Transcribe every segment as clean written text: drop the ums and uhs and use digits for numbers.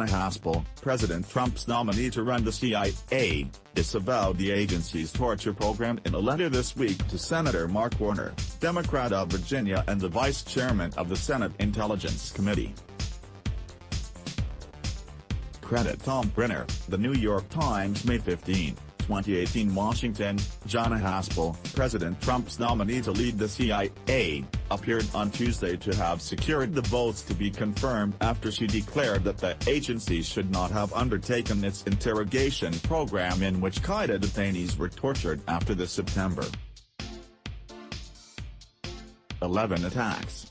Gina Haspel, President Trump's nominee to run the CIA, disavowed the agency's torture program in a letter this week to Senator Mark Warner, Democrat of Virginia and the Vice Chairman of the Senate Intelligence Committee. Credit Tom Brenner, The New York Times, May 15, 2018. Washington. Gina Haspel, President Trump's nominee to lead the CIA, appeared on Tuesday to have secured the votes to be confirmed after she declared that the agency should not have undertaken its interrogation program in which C.I.A detainees were tortured after the September 11 attacks.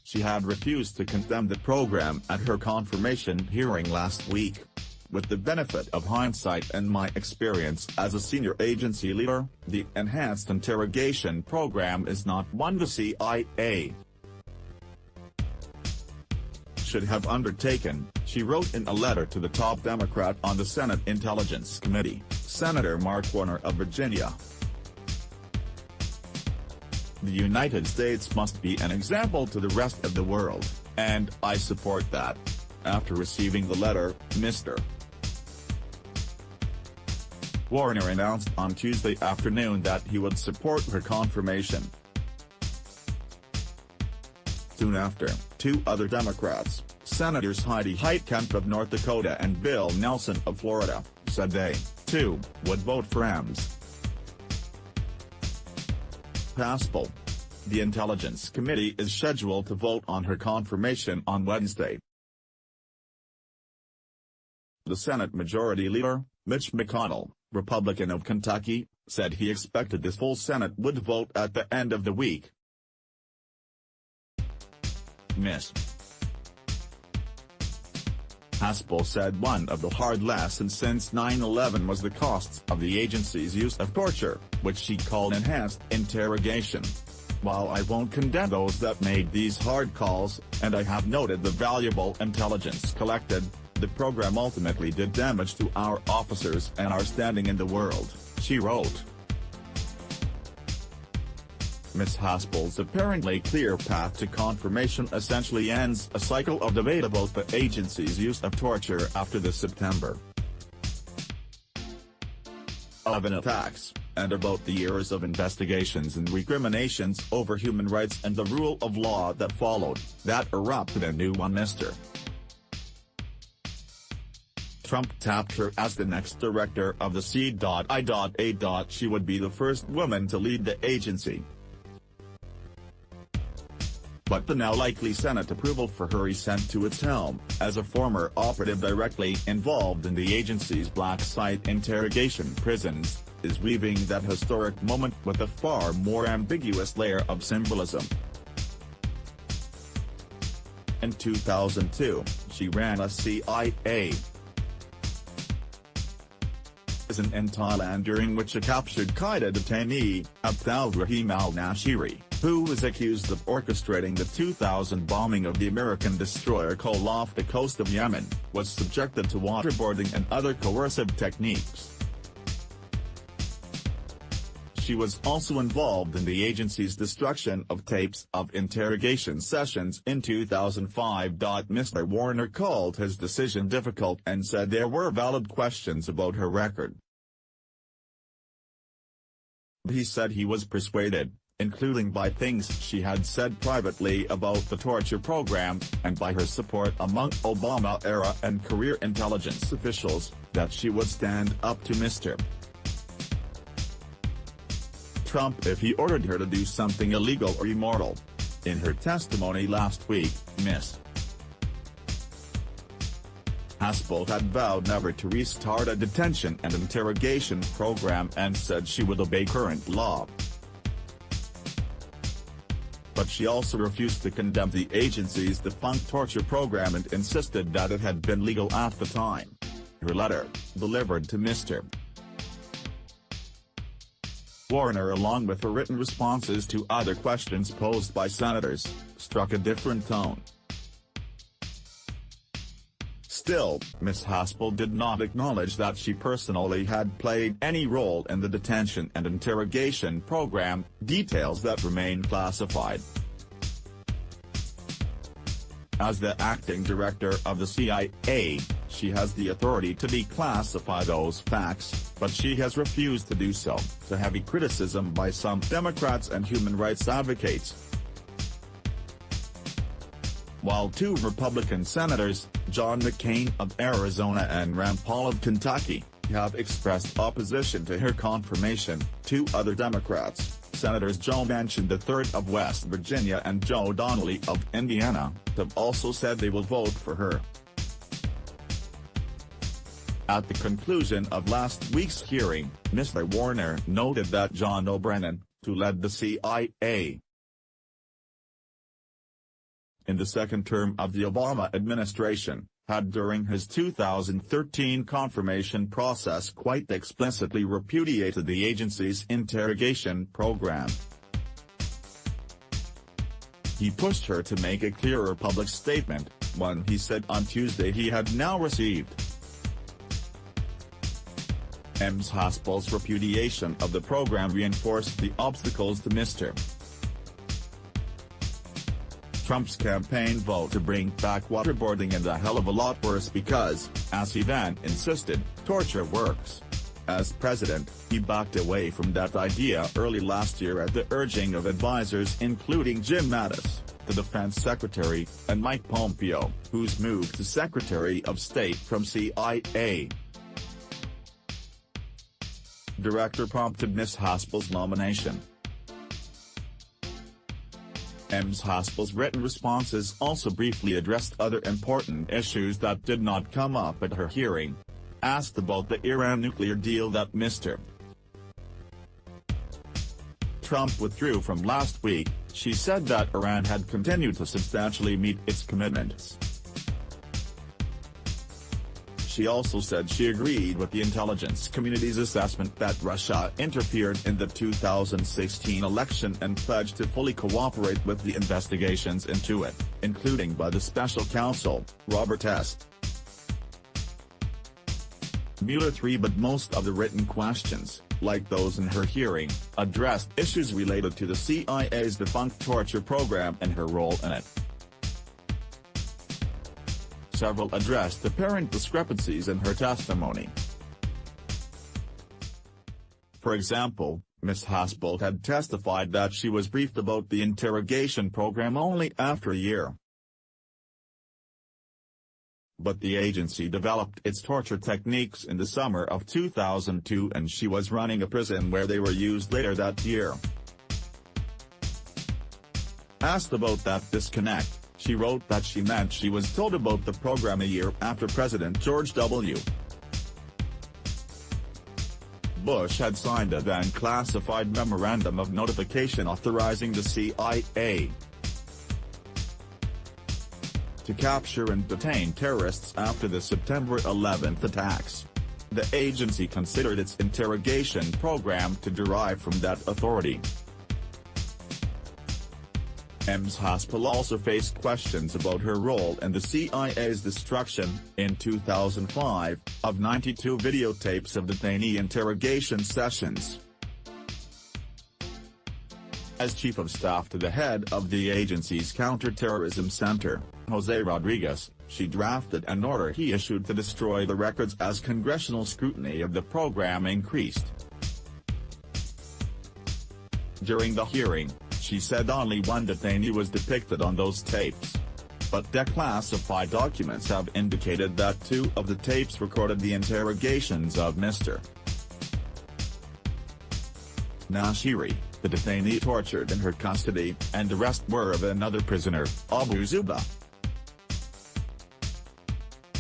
She had refused to condemn the program at her confirmation hearing last week. With the benefit of hindsight and my experience as a senior agency leader, the enhanced interrogation program is not one the CIA should have undertaken, she wrote in a letter to the top Democrat on the Senate Intelligence Committee, Senator Mark Warner of Virginia. The United States must be an example to the rest of the world, and I support that. After receiving the letter, Mr. Warner announced on Tuesday afternoon that he would support her confirmation. Soon after, two other Democrats, Senators Heidi Heitkamp of North Dakota and Bill Nelson of Florida, said they, too, would vote for Ms. Haspel. The Intelligence Committee is scheduled to vote on her confirmation on Wednesday. The Senate Majority Leader, Mitch McConnell, Republican of Kentucky, said he expected the full Senate would vote at the end of the week. Ms. Haspel said one of the hard lessons since 9/11 was the costs of the agency's use of torture, which she called enhanced interrogation. While I won't condemn those that made these hard calls, and I have noted the valuable intelligence collected, the program ultimately did damage to our officers and our standing in the world, she wrote. Ms. Haspel's apparently clear path to confirmation essentially ends a cycle of debate about the agency's use of torture after the September 11 attacks, and about the years of investigations and recriminations over human rights and the rule of law that followed, that erupted a new one. Mr. Trump tapped her as the next director of the C.I.A. She would be the first woman to lead the agency. But the now likely Senate approval for her is sent to its helm, as a former operative directly involved in the agency's black site interrogation prisons, is weaving that historic moment with a far more ambiguous layer of symbolism. In 2002, she ran a C.I.A. prison in Thailand during which a captured C.I.A detainee, Abdulrahim al-Nashiri, who was accused of orchestrating the 2000 bombing of the American destroyer Cole off the coast of Yemen, was subjected to waterboarding and other coercive techniques. She was also involved in the agency's destruction of tapes of interrogation sessions in 2005. Mr. Warner called his decision difficult and said there were valid questions about her record. He said he was persuaded, including by things she had said privately about the torture program, and by her support among Obama-era and career intelligence officials, that she would stand up to Mr. Trump if he ordered her to do something illegal or immoral. In her testimony last week, Ms. Haspel had vowed never to restart a detention and interrogation program and said she would obey current law. But she also refused to condemn the agency's defunct torture program and insisted that it had been legal at the time. Her letter, delivered to Mr. Warner along with her written responses to other questions posed by senators, struck a different tone. Still, Ms. Haspel did not acknowledge that she personally had played any role in the detention and interrogation program, details that remain classified. As the acting director of the CIA, she has the authority to declassify those facts, but she has refused to do so, to heavy criticism by some Democrats and human rights advocates. While two Republican senators, John McCain of Arizona and Rand Paul of Kentucky, have expressed opposition to her confirmation, two other Democrats, Senators Joe Manchin III of West Virginia and Joe Donnelly of Indiana, have also said they will vote for her. At the conclusion of last week's hearing, Mr. Warner noted that John O'Brien, who led the CIA in the second term of the Obama administration, had during his 2013 confirmation process quite explicitly repudiated the agency's interrogation program. He pushed her to make a clearer public statement, one he said on Tuesday he had now received. Ms. Haspel's repudiation of the program reinforced the obstacles to Mr. Trump's campaign vote to bring back waterboarding and a hell of a lot worse because, as he then insisted, torture works. As president, he backed away from that idea early last year at the urging of advisers including Jim Mattis, the defense secretary, and Mike Pompeo, who's moved to Secretary of State from C.I.A. Director prompted Ms. Haspel's nomination. Ms. Haspel's written responses also briefly addressed other important issues that did not come up at her hearing. Asked about the Iran nuclear deal that Mr. Trump withdrew from last week, she said that Iran had continued to substantially meet its commitments. She also said she agreed with the intelligence community's assessment that Russia interfered in the 2016 election and pledged to fully cooperate with the investigations into it, including by the special counsel, Robert S. Mueller III. But most of the written questions, like those in her hearing, addressed issues related to the CIA's defunct torture program and her role in it. Several addressed apparent discrepancies in her testimony. For example, Ms. Haspel had testified that she was briefed about the interrogation program only after a year. But the agency developed its torture techniques in the summer of 2002 and she was running a prison where they were used later that year. Asked about that disconnect, she wrote that she meant she was told about the program a year after President George W. Bush had signed a then classified memorandum of notification authorizing the CIA to capture and detain terrorists after the September 11 attacks. The agency considered its interrogation program to derive from that authority. Ms. Haspel also faced questions about her role in the CIA's destruction, in 2005, of 92 videotapes of detainee interrogation sessions. As chief of staff to the head of the agency's counterterrorism center, Jose Rodriguez, she drafted an order he issued to destroy the records as congressional scrutiny of the program increased. During the hearing, she said only one detainee was depicted on those tapes. But declassified documents have indicated that two of the tapes recorded the interrogations of Mr. Nashiri, the detainee tortured in her custody, and the rest were of another prisoner, Abu Zuba.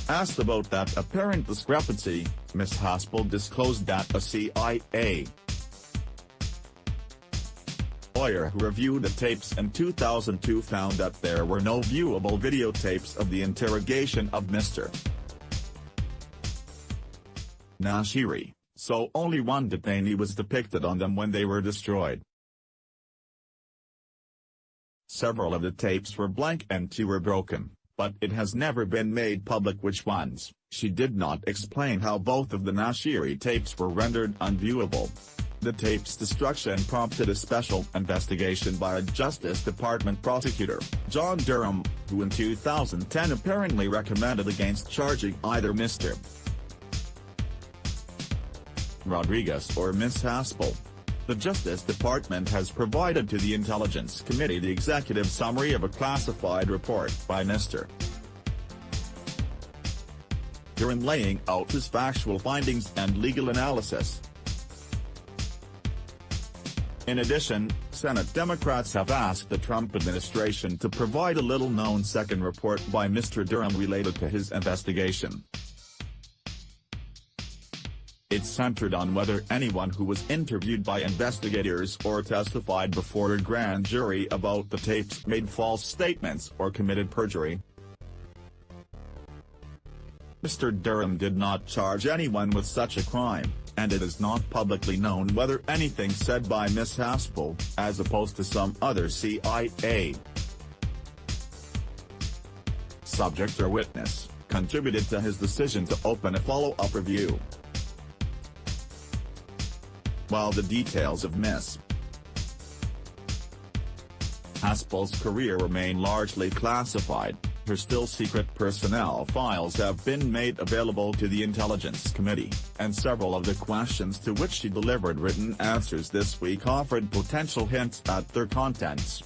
Asked about that apparent discrepancy, Ms. Haspel disclosed that a CIA lawyer who reviewed the tapes in 2002 found that there were no viewable videotapes of the interrogation of Mr. Nashiri, so only one detainee was depicted on them when they were destroyed. Several of the tapes were blank and two were broken, but it has never been made public which ones. She did not explain how both of the Nashiri tapes were rendered unviewable. The tape's destruction prompted a special investigation by a Justice Department prosecutor, John Durham, who in 2010 apparently recommended against charging either Mr. Rodriguez or Ms. Haspel. The Justice Department has provided to the Intelligence Committee the executive summary of a classified report by Mr. Durham laying out his factual findings and legal analysis. In addition, Senate Democrats have asked the Trump administration to provide a little-known second report by Mr. Durham related to his investigation. It's centered on whether anyone who was interviewed by investigators or testified before a grand jury about the tapes made false statements or committed perjury. Mr. Durham did not charge anyone with such a crime, and it is not publicly known whether anything said by Ms. Haspel, as opposed to some other CIA subject or witness, contributed to his decision to open a follow-up review. While the details of Ms. Haspel's career remain largely classified, her still-secret personnel files have been made available to the Intelligence Committee, and several of the questions to which she delivered written answers this week offered potential hints at their contents.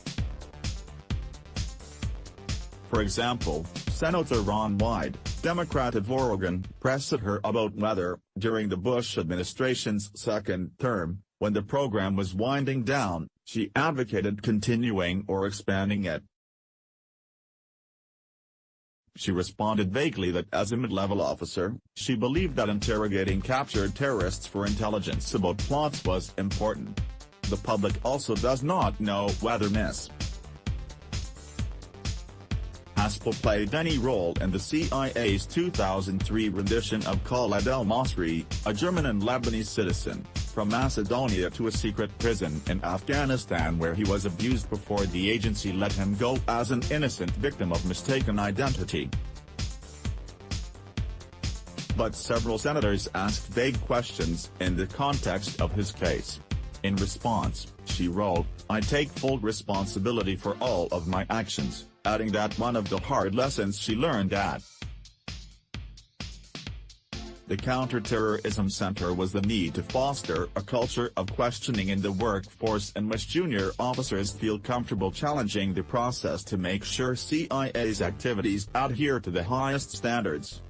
For example, Senator Ron Wyden, Democrat of Oregon, pressed her about whether, during the Bush administration's second term, when the program was winding down, she advocated continuing or expanding it. She responded vaguely that as a mid-level officer, she believed that interrogating captured terrorists for intelligence about plots was important. The public also does not know whether Ms. Haspel played any role in the CIA's 2003 rendition of Khaled el-Masri, a German and Lebanese citizen, from Macedonia to a secret prison in Afghanistan where he was abused before the agency let him go as an innocent victim of mistaken identity. But several senators asked vague questions in the context of his case. In response, she wrote, "I take full responsibility for all of my actions," adding that one of the hard lessons she learned at the Counterterrorism Center was the need to foster a culture of questioning in the workforce in which junior officers feel comfortable challenging the process to make sure CIA's activities adhere to the highest standards.